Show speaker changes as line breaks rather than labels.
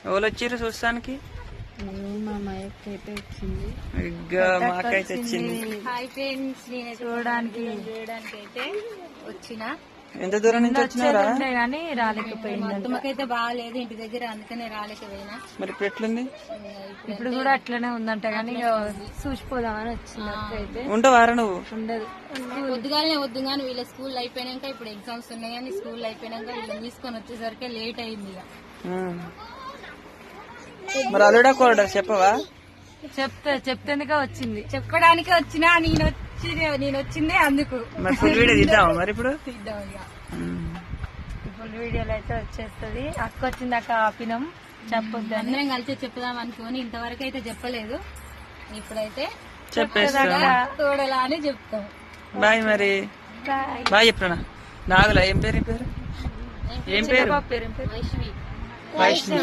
ఎవరు వచ్చారు చూస్తానికి?
మా అమ్మాయికి అయితే వచ్చింది.
మాకైతే వచ్చింది.
హాయ్ ఫ్రెండ్స్, నేను చూడడానికి అయితే వచ్చిన.
ఎంత దూరం నుంచి వచ్చినారా?
కానీ రాలేకపోయింది.
అత్తమ్మకైతే బాగాలేదు ఇంటి దగ్గర, అందుకనే రాలేకపోయినా.
మరి ఇప్పుడు ఎట్లుంది?
ఇప్పుడు కూడా అట్లనే ఉందంట, కానీ చూసిపోదామని వచ్చినట్టు.
ఉంటావారా నువ్వు?
ఉండదు.
పొద్దుగానే వద్దు కానీ వీళ్ళ స్కూల్ అయిపోయినాక, ఇప్పుడు ఎగ్జామ్స్ ఉన్నాయి కానీ స్కూల్ అయిపోయినాక వీళ్ళని తీసుకొని వచ్చేసరికి లేట్ అయింది.
మరి అల్లుడా కోరడా చెప్పవా?
చెప్తేందుగా వచ్చింది.
చెప్పడానికే వచ్చినా, నేను వచ్చిందే అందుకు.
మరి ఫుల్ వీడియో తీద్దామా మరి ఇప్పుడు?
తీద్దాం ఇక.
ఫుల్ వీడియోలో అయితే వచ్చేస్తుంది. అక్క వచ్చింది, అక్క ఆపినాం చెప్పొద్దు.
అందరం కలిసి చెప్పుదాం అనుకోని ఇంతవరకు అయితే చెప్పలేదు. ఇప్పుడైతే
చెప్పేస్తా
తోడలా అని చెప్తాం.
బాయ్. మరి బాయ్ చెప్పరా? నాగులా ఏం పేరు? ఏం పేరు?
వైష్ణవి.
వైష్ణవి.